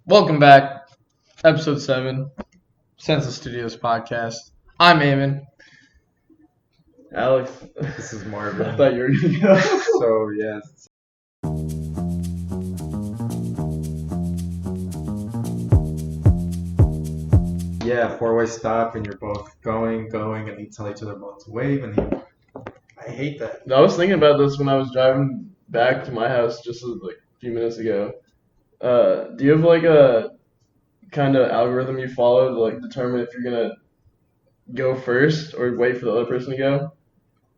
Welcome back, episode 7, Senseless Studios podcast. I'm Eamon. Alex, This is Marvin. I thought you were gonna go. So yes. Yeah, four-way stop, and you're both going, and you tell each other both to wave, and I hate that. I was thinking about this when I was driving back to my house just like a few minutes ago. Do you have like a kind of algorithm you follow to like determine if you're gonna go first or wait for the other person to go?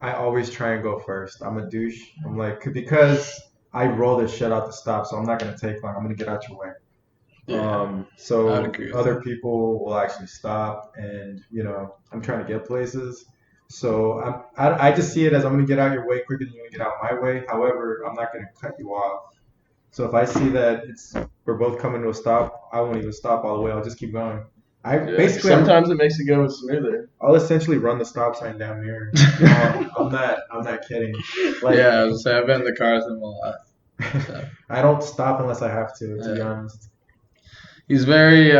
I always try and go first. I'm a douche. I'm like, because I roll this shit out the stop, so I'm not gonna take long. I'm gonna get out your way. So I would agree with other people will actually stop, and I'm trying to get places. So I just see it as I'm gonna get out your way quicker than you're gonna get out my way. However, I'm not gonna cut you off. So if I see that we're both coming to a stop, I won't even stop all the way. I'll just keep going. Sometimes it makes it go smoother. I'll essentially run the stop sign down here. I'm not kidding. Like, Yeah, I was gonna say, I've been in the cars with him a lot. So. I don't stop unless I have to be honest. He's very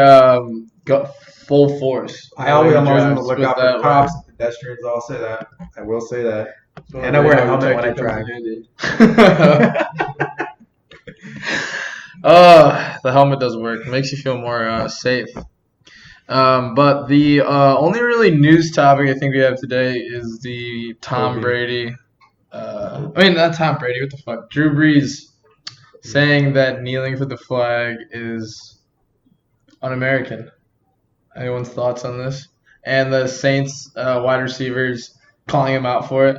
got full force. I'm always on the Drives lookout with for that cops and pedestrians. I'll say that. I will say that. And I Well, wear a yeah, helmet when I technically drive. The helmet does work. It makes you feel more safe. But the only really news topic I think we have today is the Tom Kobe. Brady. Not Tom Brady. What the fuck? Drew Brees saying that kneeling for the flag is un-American. Anyone's thoughts on this? And the Saints wide receivers calling him out for it.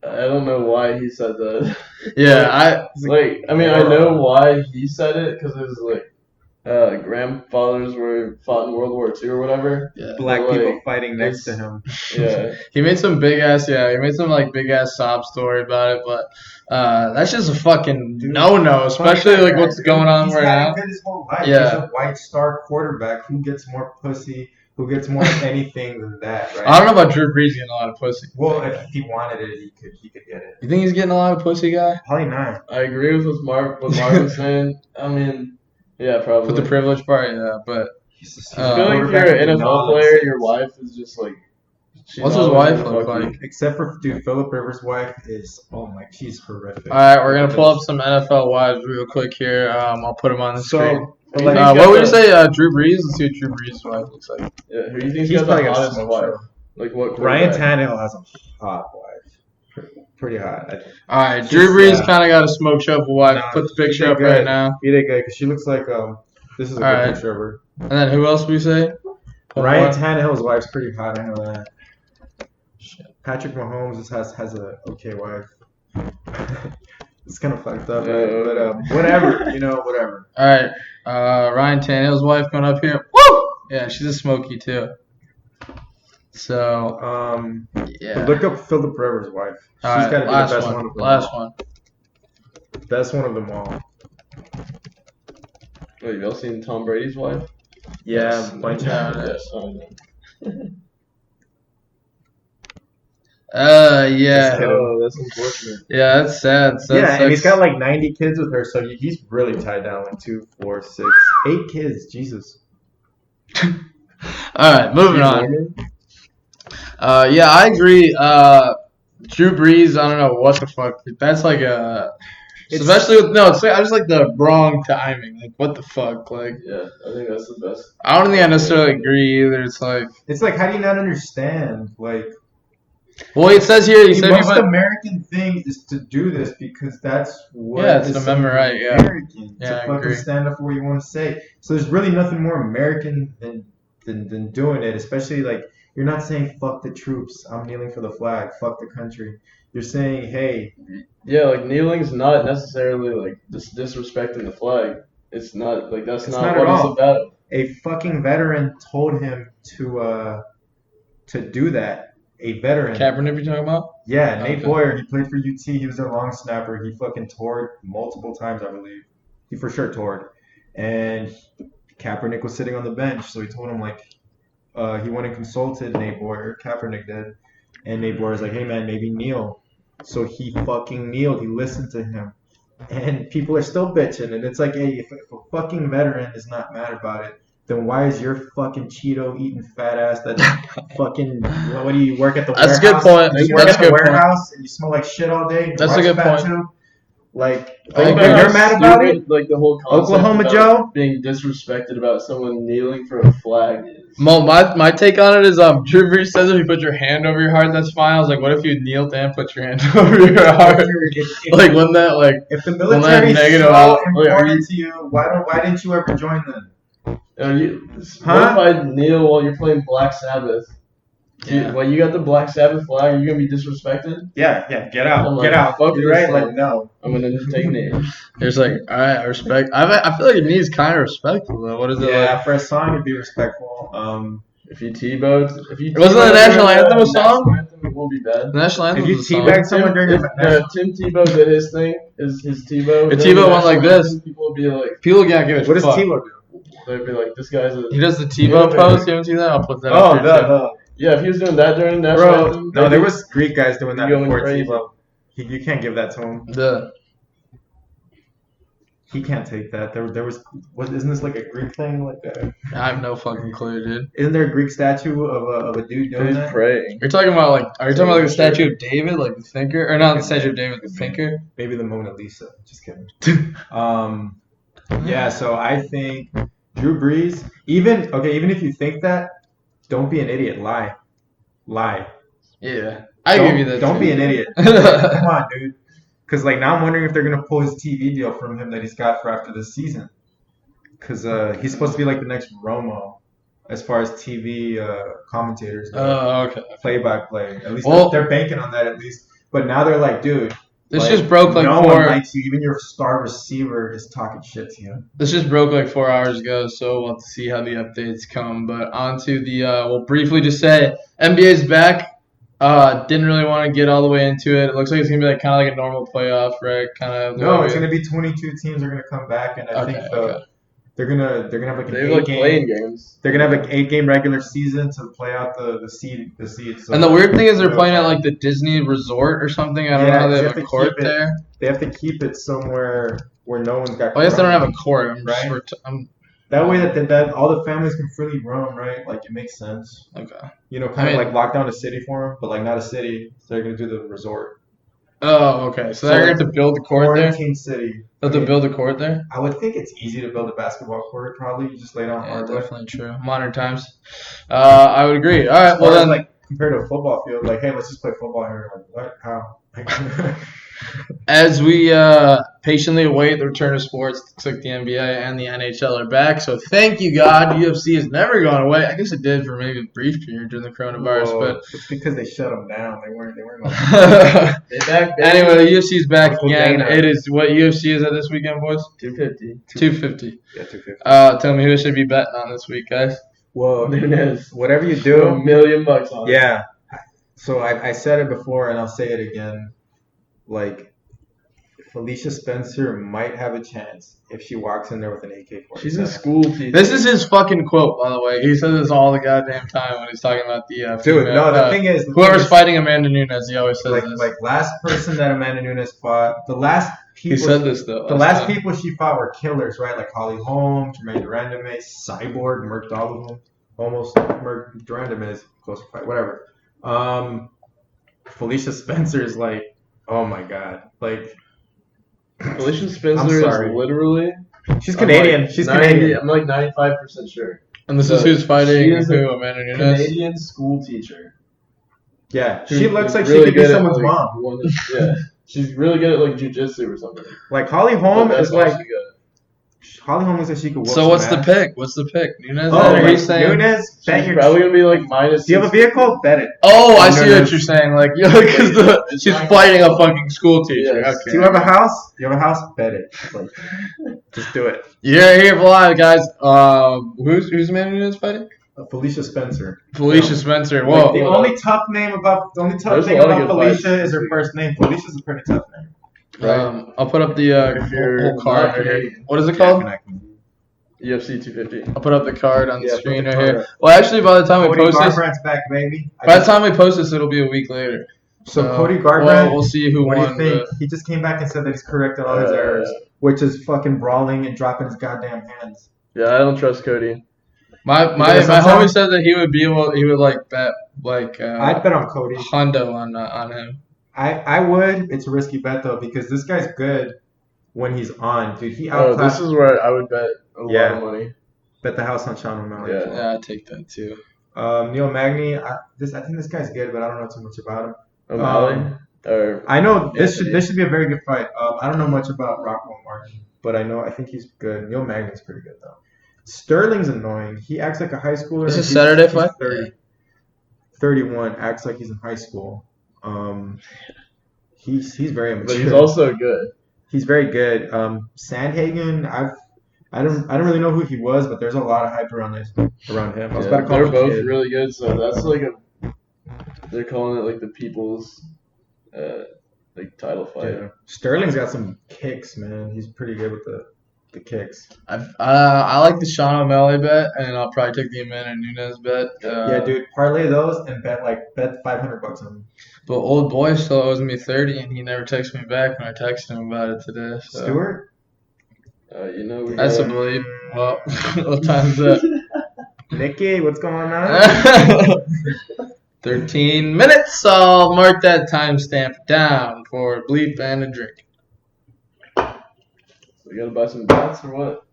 I don't know why he said that. Yeah, I know why he said it because it was like grandfathers fought in World War II or whatever. Yeah. Black But, people like, fighting next to him. Yeah. He made some big ass sob story about it, but that's just a fucking no, especially like what's going on right now. He's had his whole life. Yeah. He's a white star quarterback. Who gets more pussy? Who gets more anything than that, right? I don't know about Drew Brees getting a lot of pussy. Well, if he wanted it, he could get it. You think he's getting a lot of pussy, guy? Probably not. I agree with what Marvin's saying. I mean, yeah, probably. With the privilege part, yeah, but He's I feel like if you're an NFL player, your wife is just like. What's his wife look like? Except for Philip Rivers' wife is she's horrific. All right, we're gonna pull up some NFL wives real quick here. I'll put them on the screen. So, What would you say, Drew Brees? Let's see what Drew Brees' wife looks like. Yeah, who do you think he's got probably the got hottest some wife? Like what? Ryan quarterback? Tannehill has a hot wife. Pretty hot. All right, Drew Brees kind of got a smoke shovel wife. Nah, Put the she picture did up good. right now. He did good because she looks like this is a All good right. picture of her. And then who else we say? Ryan Tannehill's wife's pretty hot. I know that. Patrick Mahomes has a okay wife. It's kind of fucked up, right? But whatever, whatever. All right, Ryan Tannehill's wife going up here. Woo! Yeah, she's a smoky too. So, yeah. Look up Philip Rivers' wife. She's All right, got to be the last best one. one of them Last all. one. Best one of them all. Wait, y'all seen Tom Brady's wife? Yeah, bunch of. Yes. Yeah. Oh, that's unfortunate. Yeah, that's sad. And he's got like 90 kids with her, so he's really tied down. Like 2, 4, 6, 8 kids. Jesus. All right, moving on. Yeah, I agree. Drew Brees, I don't know what the fuck. That's like especially with I just like the wrong timing. Like, what the fuck? Like, Yeah, I think that's the best. I don't think I necessarily agree either. It's like, how do you not understand? Like, well, it says here. He the said most American thing is to do this because that's what it's is an amendment right. Yeah. American Yeah, to I fucking agree. stand up for what you want to say. So there's really nothing more American than doing it. Especially like you're not saying fuck the troops. I'm kneeling for the flag. Fuck the country. You're saying hey. Yeah, like kneeling's not necessarily like disrespecting the flag. It's not like that's It's not not what at it's all. about. A fucking veteran told him to do that. A veteran. Kaepernick you're talking about? Yeah, Nate Okay. Boyer, he played for UT. He was their long snapper. He fucking toured multiple times, I believe. He for sure toured. And Kaepernick was sitting on the bench, so he told him, he went and consulted Nate Boyer. Kaepernick did. And Nate Boyer's like, hey, man, maybe kneel. So he fucking kneeled. He listened to him. and people are still bitching. And it's like, hey, if a fucking veteran is not mad about it, then why is your fucking Cheeto eating fat ass that fucking what do you work at the That's warehouse? a good point. You work That's at the a good point. warehouse and you smell like shit all day. And That's a your good wife's fat point. too. Like, Think Okay. about you're how mad about it? stupid, like the whole concept Oklahoma about Joe? being disrespected about someone kneeling for a flag is. Mo, my take on it is Drew Brees says if you put your hand over your heart, that's fine. I was like, what if you kneel and put your hand over your heart? Like, wouldn't that like? If the Well, military is negative so out- important to you, why didn't you ever join them? What if I kneel while you're playing Black Sabbath? Yeah. When you got the Black Sabbath flag, are you gonna be disrespected? Yeah, get out, I'm get like, out. fuck You're this right, like thing. no. I'm gonna just take a knee. There's like, all right, I respect. I feel like your knee is kind of respectful though. What is it Yeah, like? for a song, it'd be respectful. If you T-bowed, Wasn't the national anthem a song? National anthem, it won't be bad. The national anthem If you was a song. teabag someone during If the national, Tim Tebow did his thing, his Tebow. If during Tebow the went like national this- anthem, people would be like, People can't give a what does fuck. Tebow do? they'd be like, this guy's a. He does the Tebow pose. You haven't seen that? I'll put that Oh, up here too. the Yeah, if he was doing that during the national bro. anthem, No, there was Greek guys doing that Going before crazy. Tebow. You can't give that to him. He can't take that. There was isn't this like a Greek thing? I have no fucking clue, dude. Isn't there a Greek statue of a dude doing he's that? praying. You're talking about like, are you talking about like the statue of David, like the thinker, or not the statue of David, the thinker? Maybe the Mona Lisa. Just kidding. Yeah. So I think Drew Brees. Even if you think that, don't be an idiot. Lie. Yeah, I Don't- give you that. Don't too. be an idiot. Come on, dude. Because now I'm wondering if they're gonna pull his TV deal from him that he's got for after this season. Because he's supposed to be like the next Romo, as far as TV commentators go, Oh, okay. play by play. At least Well- they're banking on that at least. But now they're like, dude, This like, just broke like no four. one likes you. Even your star receiver is talking shit to you. This just broke like 4 hours ago, so we'll have to see how the updates come. But on to the, we'll briefly just say NBA's back. Didn't really want to get all the way into it. It looks like it's gonna be like kind of like a normal playoff, right? Kind of. No, it's gonna be 22 teams are gonna come back, and I think they're gonna have like an They have like 8 game. playing games. They're gonna have an 8 game regular season to play out the seeds. So And the weird thing is they're playing at like the Disney Resort or something. I don't know how they you have a to court keep it- there. They have to keep it somewhere where no one's got. Well, I guess they don't corona. have a court. I'm just, Right. I'm That way that all the families can freely roam, right? Like it makes sense. okay. You know, I kind mean- of like lock down a city for them, but like not a city. So they're gonna do the resort. Oh, okay. So they're going to build the court there. Quarantine city. They'll have to build a court there. I would think it's easy to build a basketball court. Probably you just lay down Yeah, hardwood. definitely true. Modern times. I would agree. All right. As Well far as, then. like compared to a football field, like hey, let's just play football here. Like what? How? As we patiently await the return of sports, looks like the NBA and the NHL are back. So thank you, God. UFC has never gone away. I guess it did for maybe a brief period during the coronavirus, Whoa, it's because they shut them down. They weren't. Going but They back. anyway, the UFC is back Uncle again. Dana. It is what UFC is at this weekend, boys. 250. 250. Yeah, 250. Tell me who I should be betting on this week, guys. Well, Nunez. whatever you Do do, $1 million on it. yeah. So I said it before, and I'll say it again. Like, Felicia Spencer might have a chance if she walks in there with an AK-47. She's a school teacher. This is his fucking quote, by the way. He says this all the goddamn time when he's talking about the Dude, female, no, the thing is, whoever's fighting Amanda Nunes, he always says this. like last person that Amanda Nunes fought, the last He people, said this though. the last people she fought were killers, right? Like Holly Holm, Jermaine Durandame, Cyborg, murked all of them. Almost murked Durandame's close fight, whatever. Felicia Spencer is like, oh my god, like. Felicia I'm Spencer sorry. is literally. She's Canadian. She's Canadian. I'm like 95% sure. And this is So, who's fighting she is who? Amanda Nunes. Canadian school teacher. Yeah, Who she looks is like really she could be good at, someone's like, mom. Yeah, she's really good at like jujitsu or something. Like Holly Holm But is that's all like she got. Holly Holm looks like she could. Whoop So some what's the ass. pick? What's the pick? Nunes? Oh, Or like he's saying? Nunes, bet She's your. probably gonna be like minus. Do you have a vehicle? Bet it. Oh, I see what Nunes. you're saying. Like, because she's fighting a fucking school teacher. Yes. Okay. Do you have a house? Do you have a house? Bet it. Like, just do it. You're here for live, guys. Who's Amanda Nunes fighting? Felicia Spencer. Felicia Yeah. Spencer. Like, Whoa. the only tough thing about There's Felicia a lot of good fights. is her first name. Felicia's a pretty tough name. Right. I'll put up the If you're whole card not right here. Canadian. What is it called? UFC 250. I'll put up the card on the Yeah, put screen the right card here. up. Well, actually, by the time we Cody post this, Garbrandt's back, baby. by the time we post this, it'll be a week later. So Cody well, Garbrandt, we'll see who what do you won. think? He just came back and said that he's corrected all his errors, which is fucking brawling and dropping his goddamn hands. Yeah, I don't trust Cody. My think my it's my sometime? homie said that he would like bet like I'd bet on Cody. Hondo on him. I would. It's a risky bet though because this guy's good when he's on, dude. He Oh, outclassed. this is where I would bet a lot Yeah. of money. Bet the house on Sean O'Malley. Yeah. Yeah, I take that too. Neil Magny. I think this guy's good, but I don't know too much about him. O'Malley? Or I know this Anthony? should be a very good fight. I don't know much about Rockwell Martin, but I think he's good. Neil Magny's pretty good though. Sterling's annoying. He acts like a high schooler. This is He's- Saturday he's fight? 30, 31. Acts like he's in high school. He's very immature. But he's also good. He's very good. Sandhagen, I don't really know who he was, but there's a lot of hype around him. I was about to call They're him a both kid. really good, so that's like they're calling it like the people's like title fight. Yeah. Sterling's got some kicks, man. He's pretty good with the kicks. I like the Sean O'Malley bet, and I'll probably take the Amanda Nunes bet. Yeah, dude, parlay those and bet $500 on them. But old boy still owes me 30, and he never texted me back when I texted him about it today. So. Stewart? That's a bleep. Well, what time is that? Nikki, what's going on? 13 minutes. I'll mark that timestamp down for a bleep and a drink. So we gotta buy some bats or what?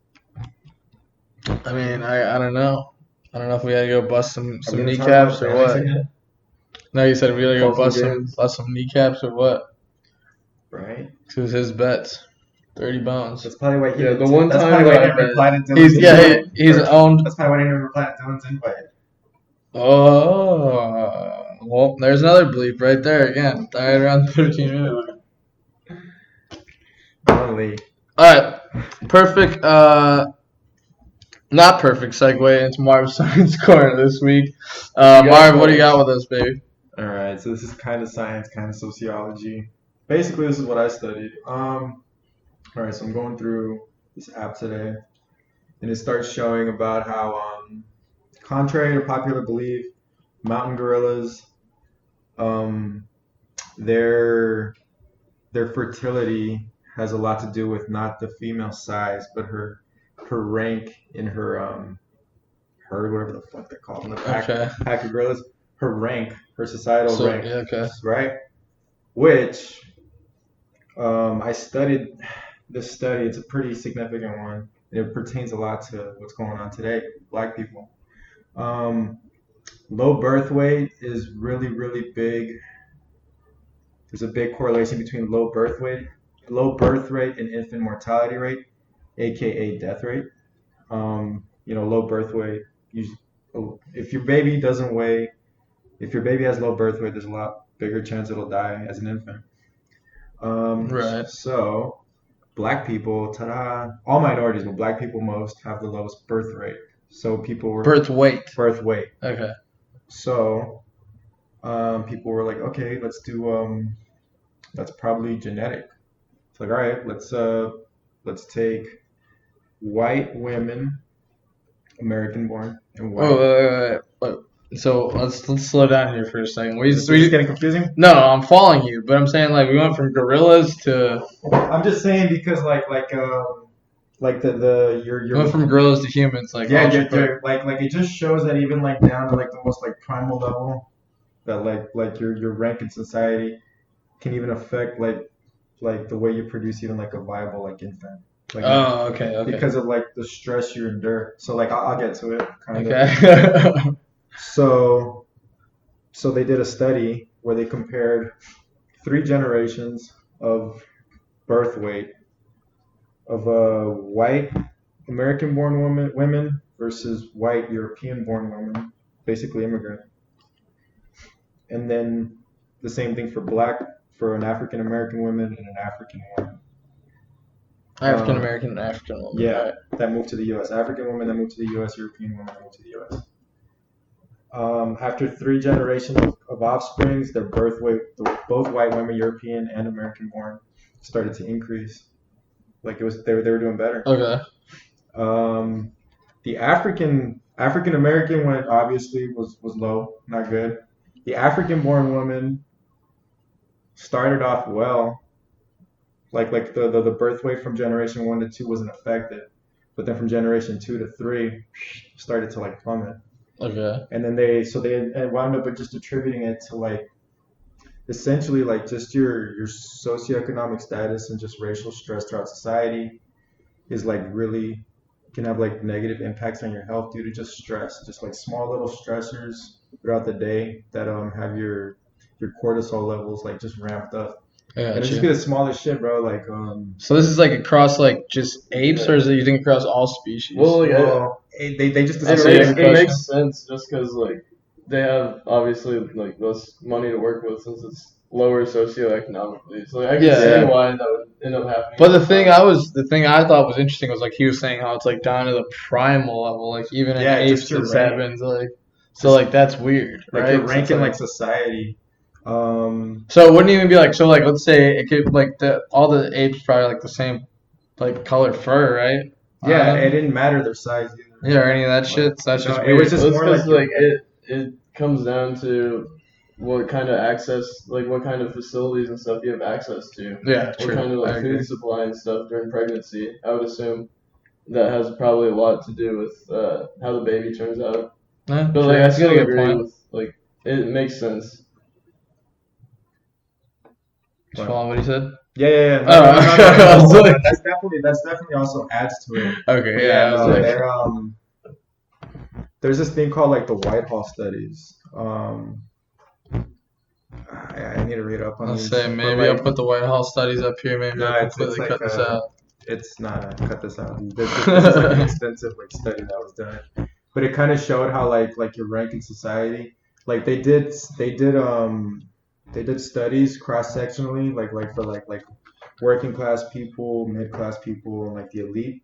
I mean, I don't know. I don't know if we gotta go bust some Are we gonna talk kneecaps about or what. Fantasy again? No, you said we gotta go Call some bust games. some kneecaps or what? Right. Because his bets, 30 bones. That's probably why he Yeah, didn't. the one that's time probably why that he I didn't bet- reply to Dylan's He's owned. That's probably why he didn't reply to Dylan's invite. Oh, well, there's another bleep right there again. Right around 13 minutes. Only. All right, perfect. Not perfect segue into Marv's Science Corner this week. Marv, what do you got with us, baby? All right, so this is kind of science, kind of sociology. Basically, this is what I studied. All right, so I'm going through this app today, and it starts showing about how, contrary to popular belief, mountain gorillas, their fertility has a lot to do with not the female size, but her rank in her herd, whatever the fuck they're called in the pack, Okay. pack of gorillas. Her rank, her societal So, rank, yeah, okay. right? Which I studied this study. It's a pretty significant one. It pertains a lot to what's going on today, Black people. Low birth weight is really, really big. There's a big correlation between low birth rate, and infant mortality rate, aka death rate. Low birth weight. If your baby has low birth weight, there's a lot bigger chance it'll die as an infant. Right. So, Black people, all minorities, but Black people most have the lowest birth rate. So people were Birth weight. birth weight. Okay. So, people were like, okay, let's do that's probably genetic. It's like, all right, let's take white women, American born, and white. Oh, wait. So let's slow down here for a second. Is this getting confusing? No, I'm following you, but I'm saying like we went from gorillas to I'm just saying because like the we went from gorillas to humans. Like yeah, ultra- like it just shows that even like down to like the most like primal level, that like your rank in society can even affect like the way you produce even like a viable like infant. Like, Oh, okay. because of like the stress you endure. So like I'll get to it kind of. Okay. So they did a study where they compared 3 generations of birth weight of white American-born women versus white European-born women, basically immigrant. And then the same thing for an African-American woman and an African woman. African American and African woman. Yeah, Right. that moved to the U.S. African women that moved to the U.S. European women that moved to the U.S. After 3 generations of offsprings, their birth weight, both white women, European and American born, started to increase. Like they were doing better. Okay. The African American one obviously was low, not good. The African born woman started off well. Like the birth weight from generation 1 to 2 wasn't affected, but then from generation 2 to 3 started to like plummet. Okay. And then they wound up just attributing it to like essentially like just your socioeconomic status and just racial stress throughout society is like really can have like negative impacts on your health due to just stress, just like small little stressors throughout the day that have your cortisol levels like just ramped up. I And got it's just you. be the smallest shit, bro. Like So this is like across like just apes, or Yeah. is it you think across all species? Well, like, they just That's it a makes good it question. makes sense just because like they have obviously like less money to work with since it's lower socioeconomically. So like, I can Yeah, see yeah. why that would end up happening. But the thing I thought was interesting was like he was saying how it's like down to the primal level, like even in Yeah, apes just your this rank. happens, like so like that's weird, Like right? your So rank it's in like- like society. So it wouldn't even be like so like let's say it could like all the apes probably like the same like color fur, right? Yeah, it didn't matter their size either. Yeah, or any of that shit. So that's No, just it weird. was just Well, it's more because like like it comes down to what kind of access, like what kind of facilities and stuff you have access to. Yeah, What true. kind of I like agree. food supply and stuff during pregnancy. I would assume that has probably a lot to do with how the baby turns out. Yeah, But true. like I That's a still good agree point. with like it makes sense. Just follow what he said. yeah. Oh, I was like- That's definitely also adds to it. Okay, But yeah. I was no, like, there's this thing called like the Whitehall studies. I need to read up on I'll these. say but, maybe like, I'll put the White House studies up here. Maybe No, I'll it's completely like cut this out. it's not cut this out. This is like an extensive like study that was done, but it kind of showed how like your rank in society, like they did studies cross sectionally like for like working class people, mid class people, and like the elite,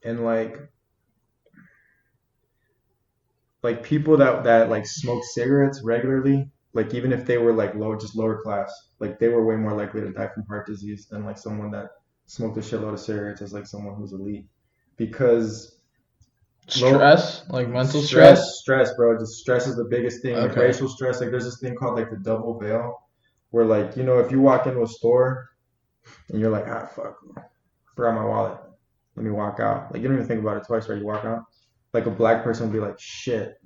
and like people that like smoke cigarettes regularly, like even if they were like lower class, like they were way more likely to die from heart disease than like someone that smoked a shitload of cigarettes as like someone who's elite, because Stress, like mental stress. stress, bro. Just stress is the biggest thing. Like Okay. racial stress. Like there's this thing called like the double veil, where like if you walk into a store and you're like, fuck, I forgot my wallet. Let me walk out. Like you don't even think about it twice, right? You walk out. Like a black person would be like, shit,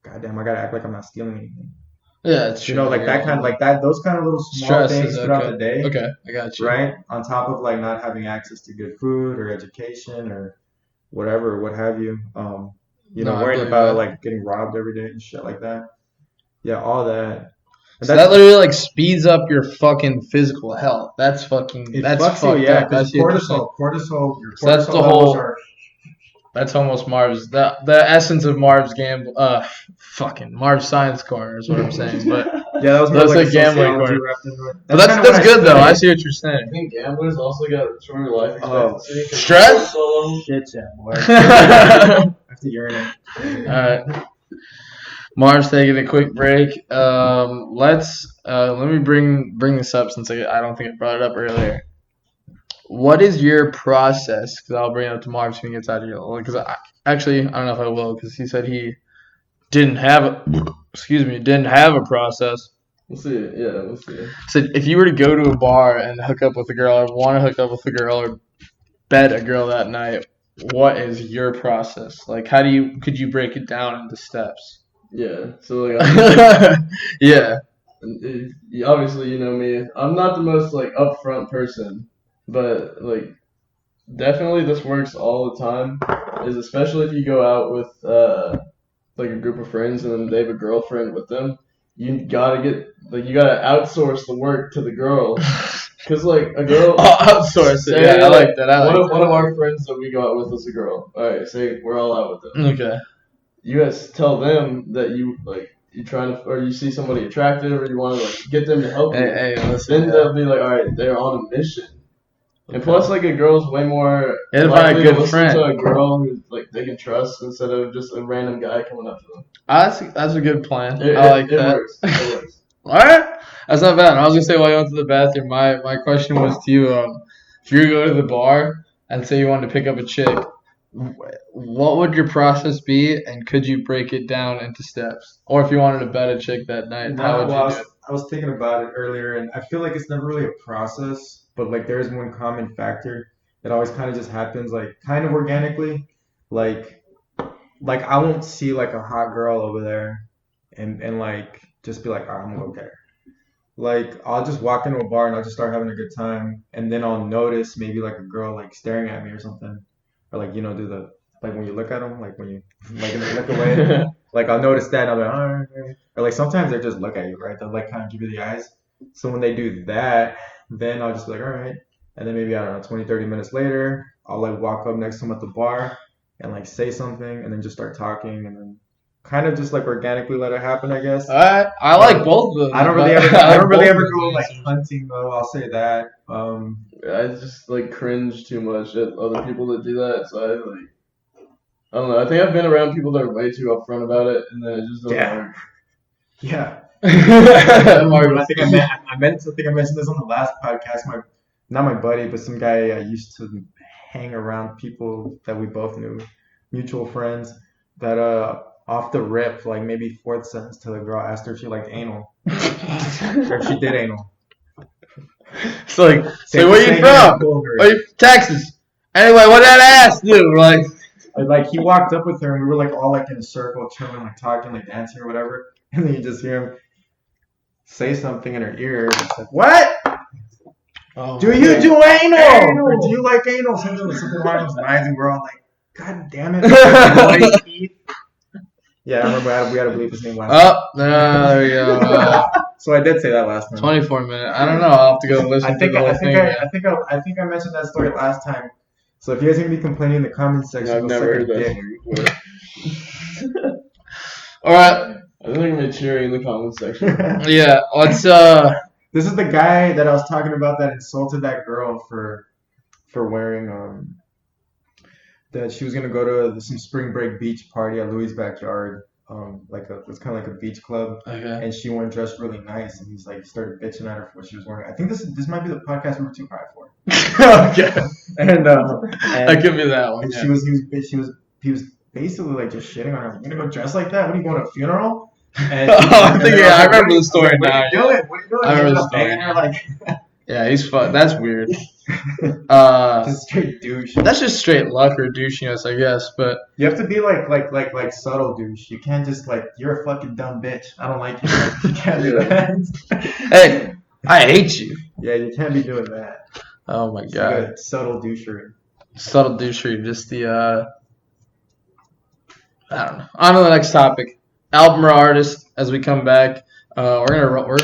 goddamn, I gotta act like I'm not stealing anything. Yeah, it's true. Like that kind of like that. Those kind of little small Stress things is throughout okay. the day. Okay, I got you. Right? On top of like not having access to good food or education or whatever, what have you. No, I Worrying believe about that. like getting robbed every day and shit like that. Yeah, all that. And So that literally like speeds up your fucking physical health. That's fucking. it That's fucks fucked you, yeah, up. That's because interesting. cortisol, your So that's cortisol the levels whole- are. That's almost Marv's. The essence of Marv's gamble. Fucking Marv's science corner is what I'm saying. But Yeah, that was more That's like like gambling sociology corner. wrapped into it. but that's kinda what good though. I studied. see what you're I saying. think gamblers also got shorter life expectancy. 'Cause Stress? cortisol levels. Shit, yeah, boy. I All have to urinate. right. Marv's taking a quick break. Let me bring this up since I don't think I brought it up earlier. What is your process? Because I'll bring it up to Marv when he gets out of here. Because I don't know if I will because he said he didn't have a process. We'll see. Yeah, we'll see. So if you were to go to a bar and hook up with a girl, or want to hook up with a girl, or bet a girl that night, what is your process? Like, could you break it down into steps? Yeah. So like, Yeah. obviously you know me. I'm not the most like upfront person, but like definitely this works all the time. Is especially if you go out with like a group of friends and then they have a girlfriend with them. You gotta outsource the work to the girl, cause like a girl. I'll outsource it. Yeah, I like that. One of our friends that we go out with is a girl. All right, say we're all out with them. Okay. You guys tell them that you trying to, or you see somebody attractive, or you want to like get them to help you. Hey, listen. Then they'll be like, all right, they're on a mission. And Okay. plus, like a girl's way more You gotta find likely a to good listen friend. to a girl who like they can trust instead of just a random guy coming up to them. That's a good plan. It, I like it that. works. It works. All right, that's not bad. I was gonna say while you went to the bathroom, my question was to you: if you were to go to the bar and say you wanted to pick up a chick, what would your process be, and could you break it down into steps? Or if you wanted to bet a chick that night, how would you do it? was thinking about it earlier, and I feel like it's never really a process, but like there is one common factor that always kind of just happens, like kind of organically, like I won't see like a hot girl over there, and like just be like, oh, I'm gonna go get her. Like I'll just walk into a bar and I'll just start having a good time, and then I'll notice maybe like a girl like staring at me or something, or like do the like when you look at them, like when you like look away, like I'll notice that and I'm like, all right. Or like sometimes they just look at you, right? They'll like kind of give you the eyes. So when they do that, then I'll just be like, all right. And then maybe I don't know, 20, 30 minutes later, I'll like walk up next to them at the bar and like say something and then just start talking and then kind of just like organically let it happen, I guess. I like both of them. I don't really ever go like hunting though. I'll say that. I just like cringe too much at other people that do that. So I don't know. I think I've been around people that are way too upfront about it, and then it just doesn't work. Yeah. I think I mentioned this on the last podcast. Not my buddy, but some guy I used to hang around people that we both knew, mutual friends, that off the rip, like maybe fourth sentence to the girl, asked her if she liked anal. Or if she did anal. It's like, so where you from? Texas. Anyway, what did that ass do? Like he walked up with her and we were like all like in a circle, chilling, like talking, like dancing or whatever. And then you just hear him say something in her ear. It's like, what? Oh, do you do anal? Or do you like anal? Something along those lines, and we're all like, God damn it. Yeah, I remember we had to bleep his name last time. There we go. So I did say that last time. 24 minutes. I don't know. I'll have to go listen to the whole thing. I think I mentioned that story last time. So if you guys are going to be complaining in the comment section, I've never heard that story before. All right. I think I'm going to be cheering in the comment section. Yeah. Let's. This is the guy that I was talking about that insulted that girl for wearing that she was gonna go to some spring break beach party at Louis' backyard, it's kind of like a beach club, okay. And she went dressed really nice, and he's like started bitching at her for what she was wearing. I think this might be the podcast we were too high for. Okay. And that could be that one. And yeah. he was basically like just shitting on her. You gonna go dress like that? What are you going to a funeral? And I remember the story now. What are you doing? I remember the story. Her, yeah, he's fun. That's weird. Just straight douche. That's just straight luck or douchiness, I guess. But you have to be like subtle douche. You can't just like, you're a fucking dumb bitch. I don't like you. You can't do that. Hey, I hate you. Yeah, you can't be doing that. Oh my god. Like subtle douchery. Subtle douchery. Just the I don't know. On to the next topic. Album or artist. As we come back, we're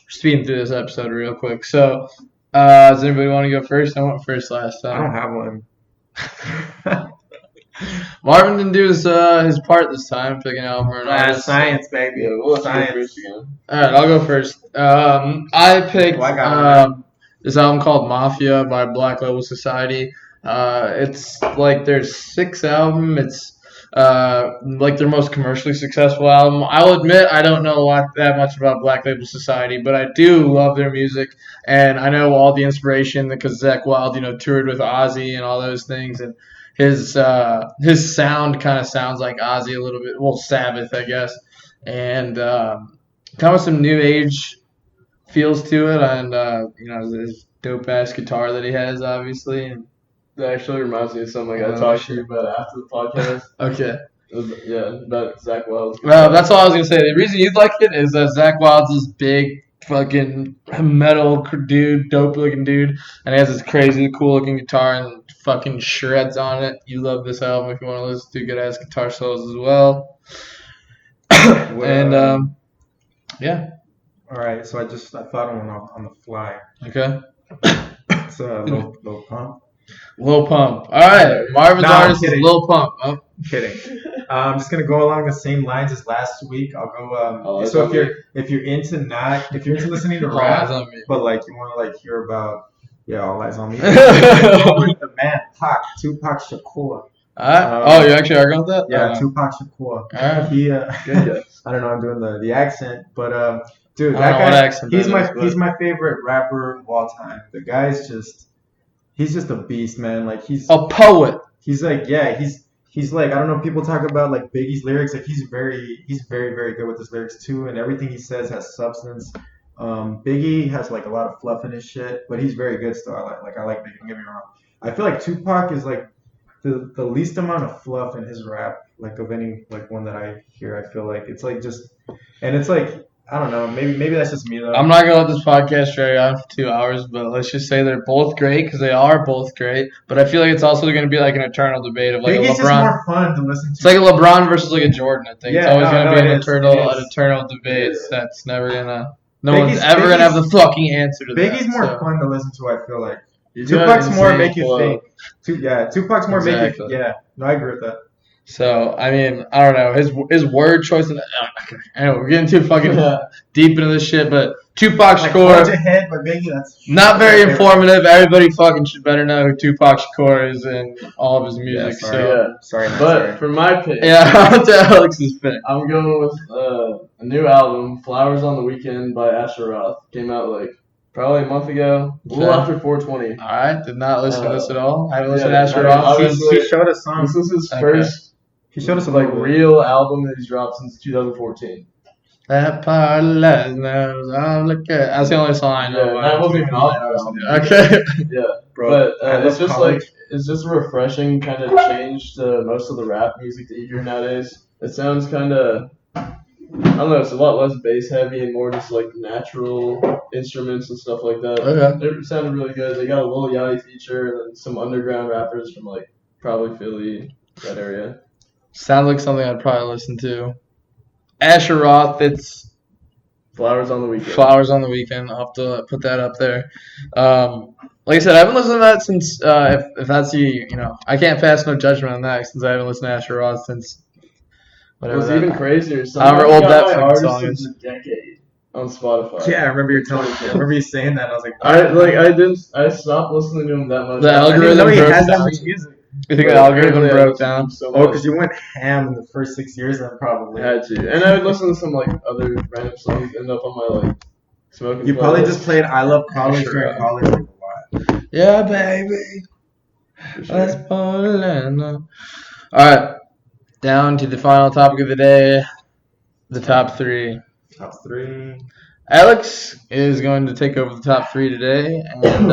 speeding through this episode real quick. So, does anybody want to go first? I went first last time. I don't have one. Marvin didn't do his part this time, picking album or artist. Science, baby. Yeah, we'll Science. go first again. All right, I'll go first. I picked this album called Mafia by Black Label Society. It's like their sixth album. It's like their most commercially successful album. I'll admit I don't know that much about Black Label Society, but I do love their music, and I know all the inspiration because Zakk Wylde, toured with Ozzy and all those things, and his sound kind of sounds like Ozzy a little bit. Well, Sabbath, I guess, and kind of some new age feels to it, and this dope ass guitar that he has, obviously. And that actually reminds me of something I gotta talk to you about after the podcast. Okay. About Zakk Wylde. Well, that's all I was gonna say. The reason you'd like it is that Zakk Wylde's this big fucking metal dude, dope looking dude, and he has this crazy cool looking guitar and fucking shreds on it. You love this album if you want to listen to good ass guitar solos as well. And yeah. All right, so I thought of one on the fly. Okay. It's Lil Pump. Lil Pump. All right, Marvin's artist is Lil Pump. Oh. Kidding. I'm just gonna go along the same lines as last week. I'll go. So if you're into listening to rap, but like you want to like hear about all eyes on me. The man Tupac Shakur. You actually are going with that? Yeah, Tupac Shakur. He I don't know. I'm doing the accent, but dude, that guy. He's my favorite rapper of all time. The guy's he's just a beast, man. Like he's a poet. He's like, he's he's like, I don't know, people talk about like Biggie's lyrics, like he's very, very good with his lyrics too, and everything he says has substance. Biggie has like a lot of fluff in his shit, but he's very good still. I like Biggie, don't get me wrong. I feel like Tupac is like the least amount of fluff in his rap, like of any like one that I hear. I feel like it's like just, and it's like I don't know, maybe that's just me though. I'm not gonna let this podcast drag on for 2 hours, but let's just say they're both great because they are both great. But I feel like it's also gonna be like an eternal debate of like Biggie's a just LeBron. more fun to listen to. It's like a LeBron versus like a Jordan. I think it's Yeah, always no, gonna no, be it an is, eternal, it is. an eternal debate. Yeah. That's never gonna. No one's Biggie's- ever gonna have Biggie's- the fucking answer to that. Biggie's more so. fun to listen to. I feel like He's got Tupac's more insane make you flow. think. Tupac's more make Exactly. you. Yeah, no, I agree with that. So I mean, I don't know his word choice. And anyway, we're getting too fucking deep into this shit. But Tupac Like Shakur, Forge Ahead by Biggie, that's not very informative. Everybody fucking should better know who Tupac Shakur is and all of his music. Yeah, so Yeah. Sorry, man, But sorry. for my pick, yeah, on to Alex's pick. I'm going with a new album, Flowers on the Weekend by Asher Roth. Came out like probably a month ago, a little Okay. after 420. All right, did not listen to this at all. I haven't listened yeah, to Asher I mean, Roth. obviously- He showed us some. This is his Okay. first He showed us a like little bit. real album that he's dropped since 2014. That parlays knows I'm looking. That's the only song I know. Yeah, that wasn't even off that album. Okay. Yeah, Bro, but I it's love just college. like it's just a refreshing kind of change to most of the rap music that you hear nowadays. It sounds kind of I don't know, it's a lot less bass heavy and more just like natural instruments and stuff like that. Okay. It sounded really good. They got a Lil Yachty feature and then some underground rappers from like probably Philly, that area. Sounds like something I'd probably listen to. Asher Roth, it's Flowers on the Weekend. Flowers on the Weekend. I'll have to put that up there. Like I said, I haven't listened to that since, if that's I can't pass no judgment on that since I haven't listened to Asher Roth since whatever. What's that- even crazier, However someone old got that my fucking artist song of is. the decade on Spotify. Yeah, I remember you telling me. I remember you saying that. And I was like, I stopped listening to him that much. The I didn't algorithm know he broke had that down. much music. You think But the algorithm apparently I broke listened to down? him so Oh, much. because you went ham in the first 6 years, then probably. I had to, and I would listen to some like other random songs end up on my like smoking. You probably playlist. just played "I Love College" Sure. during college like a lot. Yeah, baby. For sure. Let's ball. All right, down to the final topic of the day, the top three. Top three. Alex is going to take over the top three today, and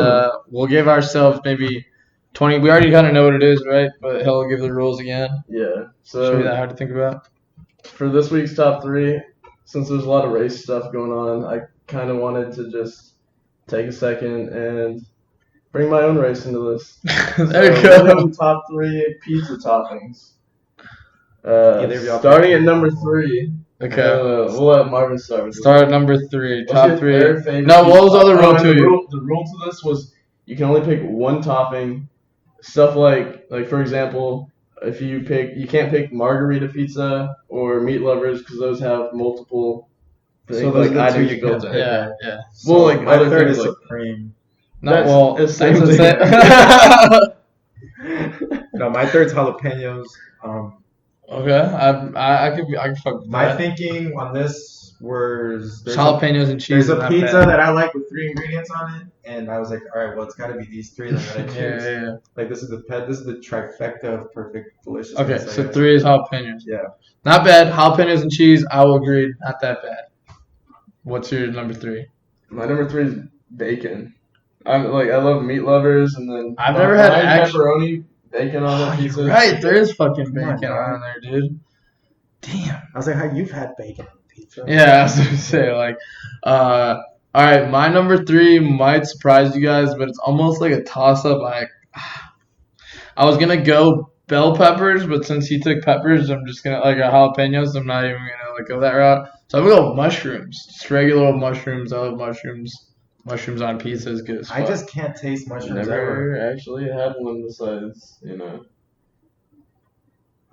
we'll give ourselves maybe 20. We already kind of know what it is, right? But he'll give the rules again. Yeah. Should be that So hard to think about. for this week's top three, since there's a lot of race stuff going on, I kind of wanted to just take a second and bring my own race into this. There you So, we're go. doing top three pizza toppings. Either of y'all Starting pick. at number three. Okay. We'll let Marvin start with this. Start at number three. What's Top your three. third favorite No, what was the pizza? other rule and to you? The rule to this was you can only pick one topping. Stuff like for example, if you can't pick margarita pizza or meat lovers because those have multiple So those are the items two you built can't in. pick. Yeah, yeah. So Well, like, my other third things is like- Supreme. Not That's- well. it's same that's thing. No, my third's jalapenos. Okay, I could fuck with My that. thinking on this was Jalapenos and cheese. there's is a not pizza bad. that I like with 3 ingredients on it, and I was like, all right, well, it's got to be these 3 that I choose. Yeah. Like this is the trifecta of perfect deliciousness. Okay, I so guess. 3 is jalapenos. Yeah. Not bad. Jalapenos and cheese, I will agree. Not that bad. What's your number 3? My number three is bacon. I love meat lovers and then I've never had behind actual- pepperoni bacon on Oh, the pizza. you're right. There is fucking Come on, bacon dog. on there, dude. Damn. I was like, how you've had bacon on pizza? Yeah, I was gonna say all right, my number 3 might surprise you guys, but it's almost like a toss-up. I was gonna go bell peppers, but since he took peppers, I'm just gonna jalapenos. I'm not even gonna go that route. So I'm gonna go mushrooms, just regular old mushrooms. I love mushrooms. Mushrooms on pizza is good as fuck. I just can't taste mushrooms ever. Never actually had one besides,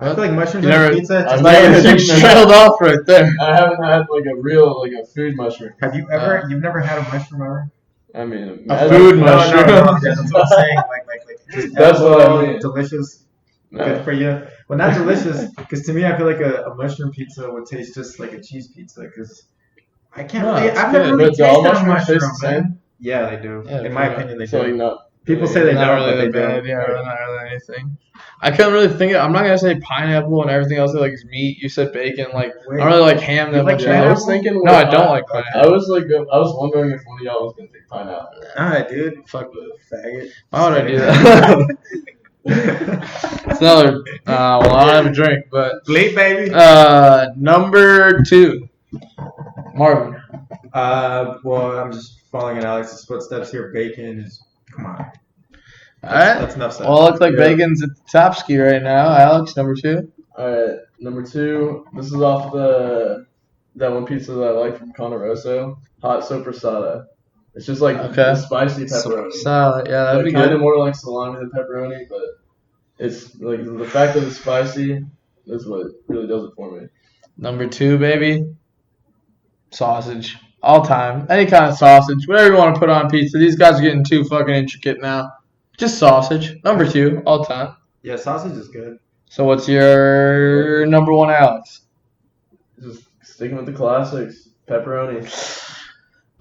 I feel like mushrooms You on never- pizza. I've Just never like, had- You trailed off right there. I haven't had like a real a food mushroom. have you ever? You've never had a mushroom ever? I mean, A food No, mushroom. yeah, that's what I'm saying. Like just That's what I edible, mean. delicious, No. good for you. Well, not delicious, because to me, I feel like a mushroom pizza would taste just like a cheese pizza. Because I can't No, really. it's I've good. never really But do all tasted a mushrooms taste mushroom, the same? man. Yeah, they do. Yeah, In my pretty opinion, they So do. not People say they not don't, really but they that bad. do. Yeah, really not really anything. I couldn't really think. I'm not gonna say pineapple and everything else like is meat. You said bagin. Like Wait, I don't really like ham you that like much. Yeah, I was pineapple? thinking. No, I don't like pineapple. I was wondering if one of y'all was gonna take pineapple. Alright, dude. Fuck with it. Faggot. Why would I do that? It's another. Well, I don't have a drink, but Bleep, baby. number 2, Marvin. Well, I'm just following in Alex's footsteps here. Bacon is. Come on. All right. That's enough said. Well, it looks like Yeah. Bacon's at the top ski right now. Alex, number 2. All right, number 2. This is off that one pizza that I like from Conoroso. Hot sopressata. It's just like Okay. the spicy pepperoni. Salad. Yeah, that'd Like be kind good. of more like salami than pepperoni, but it's like the fact that it's spicy is what really does it for me. Number 2, baby. Sausage. All time. Any kind of sausage. Whatever you want to put on pizza. These guys are getting too fucking intricate now. Just sausage. Number 2, all time. Yeah, sausage is good. So what's your number 1, Alex? Just sticking with the classics. Pepperoni.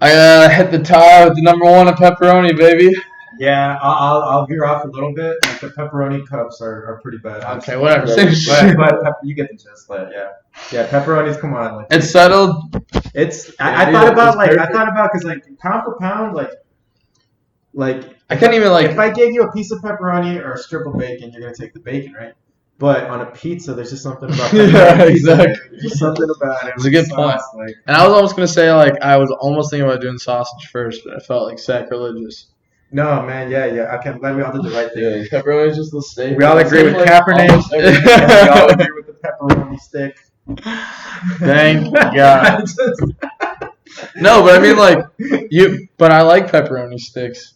I hit the tie with the number 1 of pepperoni, baby. Yeah, I'll veer off a little bit. Like the pepperoni cups are pretty bad. Okay, whatever. Right. Same shit. But you get the gist. Like, yeah, pepperonis. Come on, like It's settled. it's. Yeah, I dude, thought about it's like perfect. because like pound for pound, like I couldn't even like. if I gave you a piece of pepperoni or a strip of bacon, you're gonna take the bacon, right? But on a pizza, there's just something about Yeah, pepperoni pizza. exactly. There's just something about it. It's a good point. Like, And I was almost gonna say like I was almost thinking about doing sausage first, but I felt like sacrilegious. no, man, yeah. Okay, I'm glad we all did the right Yeah, thing. pepperoni is just the staple. We all It's agree in, with like, Kaepernick. almost everything. We all agree with the pepperoni stick. Thank God. No, but I mean like you. But I like pepperoni sticks.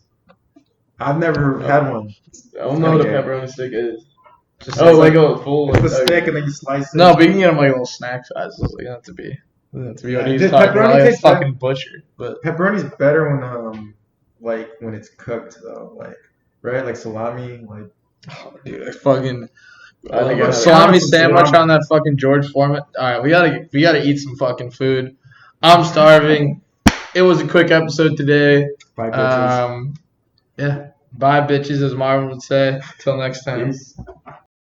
I've never had one. I don't know what a Okay. pepperoni stick is. Just Oh, like a full. It's a like, stick and then you slice it. no, but you can get them like little snack sizes. Like, it doesn't have to be. Doesn't have to be what he's Did talking about. pepperoni Like a taste better? fucking butcher. But Pepperoni's better when it's cooked though, like right, like salami, like oh, dude, I fucking. I think A I- salami some sandwich salami. on that fucking George Foreman. All right, we gotta eat some fucking food. I'm starving. It was a quick episode today. by bitches. Yeah. Bye, bitches, as Marvin would say. Till next time. Peace.